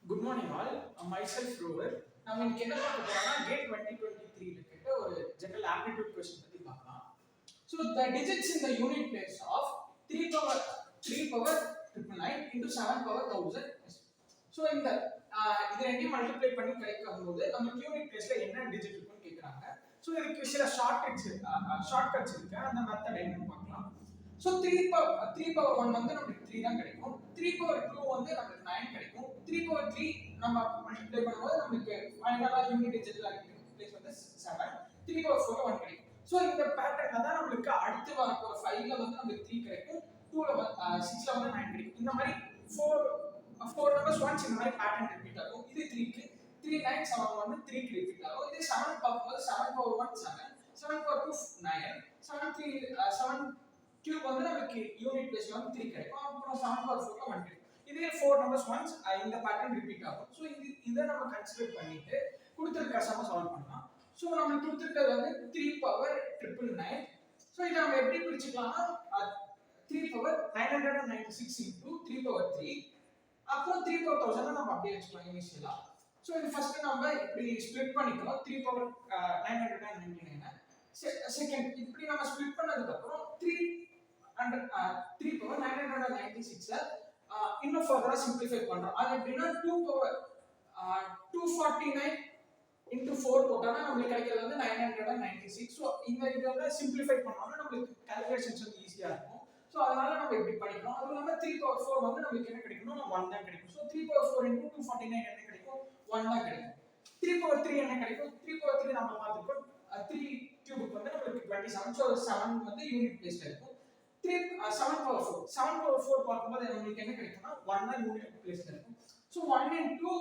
Good morning all. Myself Rover. நம்ம இன்னைக்கு என்ன பார்க்க போறோம்னா GATE 2023 கிட்ட ஒரு general aptitude question பத்தி பார்க்கலாம். So the digits in the unit place of 3 power 999 into 7 power 1000. So இந்த இது ரெண்டையும் மல்டிப்ளை பண்ணி கிடைக்கும் போது நமக்கு யூனிட் பிளேஸ்ல என்ன டிஜிட் இருக்குன்னு கேக்குறாங்க. So இதுக்கு சில ஷார்ட்கட்ஸ் இருக்கு. அந்த மெத்தட் என்னன்னு பார்க்கலாம். So 3 power 1 வந்து நமக்கு 3 தான் கிடைக்கும். 3 power 2 வந்து நமக்கு 9 கிடைக்கும். 3 power 3 நம்ம மல்டிப்ளை பண்ணும்போது நமக்கு ஃபைனலா யூனிட் டிஜிட்ல பிளேஸ் வந்து 7. 3 power 4 1 கிடைக்கும். So இந்த பேட்டர்ன்ல தான் நமக்கு அடுத்து வர போற 5ல வந்து நமக்கு 3 கிடைக்கும். 2ல 6ல வந்து 9 கிடைக்கும். இந்த மாதிரி 4 numbers once இந்த மாதிரி பேட்டர்ன் ரிப்பீட் ஆகும். இது 3 க்கு 3 9 7 1 3 க்கு ரிப்பீட் ஆகும். இது 7 பார்க்கும்போது 7 power 1 7 7 power 2 9 7 3 7 கியூப் வந்து நமக்கு யூனிட் பிளேஸ்ல வந்து 3 கிடைக்கும். அப்புறம் 7 power 4 1 கிடைக்கும். இதே 4 numbers once இந்த பேட்டர்ன் ரிப்பீட் ஆகும். சோ இத நம்ம கன்சிடர் பண்ணிட்டு கொடுத்திருக்க சம சால்வ் பண்ணலாம். சோ நமக்கு கொடுத்திருக்கிறது வந்து 3 power 999. சோ இத நம்ம எப்படி பிரிச்சுக்கலாம்னா 3 power 996 into 3 power 3 அப்புறம் 3 power 1000 நம்ம அப்படியே வச்சுக்கலாம் இனிஷியலா. சோ இது ஃபர்ஸ்ட் நம்ம இப்படி ஸ்ப்ளிட் பண்ணிக்கலாம் 3 power 999. செகண்ட் இப்படி நம்ம ஸ்ப்ளிட் பண்ணதுக்கு அப்புறம் 3 power 996 இன்னும் ஃபர்தரா சிம்பிளிஃபை பண்றோம். அது எப்படின்னா 2 power 249 into 4 போட்டோம்னா நமக்கு கிடைக்கிறது வந்து 996. சோ இந்த இதெல்லாம் சிம்பிளிஃபை பண்ணோம்னா நமக்கு கால்குலேஷன்ஸ் வந்து ஈஸியா இருக்கும். சோ அதனால நம்ம இப்படி பண்ணிக்கிறோம். அதுவும் இல்லாம 3 power 4 வந்து நமக்கு என்ன கிடைக்கும்னா 1 தான் கிடைக்கும். சோ 3 power 4 into 249 என்ன கிடைக்கும்? 1 தான் கிடைக்கும். 3 power 3 என்ன கிடைக்கும்? 3 power 3 நம்ம பார்த்துட்டோம். 3 கியூபுக்கு வந்து நமக்கு 27. சோ 7 வந்து யூனிட் பிளேஸ்ல இருக்கும். 7 power 4 7 power 4 பார்க்கும்போது நமக்கு என்ன கிடைக்கும்னா 1 தான் யூனிட் பிளேஸ்ல இருக்கும். சோ 1 into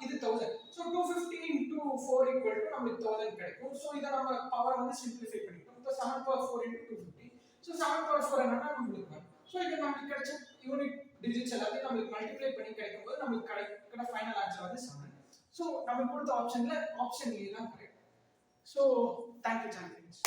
இது 1000. சோ 250 into 4 equal to நமக்கு 1000 கிடைக்கும். சோ இத நம்ம பவர் வந்து சிம்பிளிஃபை பண்ணிட்டோம். இப்போ 7 power 4 into 250. சோ 7 power 4 என்னன்னா நமக்கு வரும். சோ இது நமக்கு கிடைச்ச யூனிட் டிஜிட்ஸ் எல்லாத்தையும் நமக்கு மல்டிப்ளை பண்ணி கிடைக்கும்போது நமக்கு கிடைக்கிற ஃபைனல் ஆன்சர் வந்து 7. சோ நமக்கு கொடுத்த ஆப்ஷன்ல ஆப்ஷன் ஏ தான் correct. So thank you champions.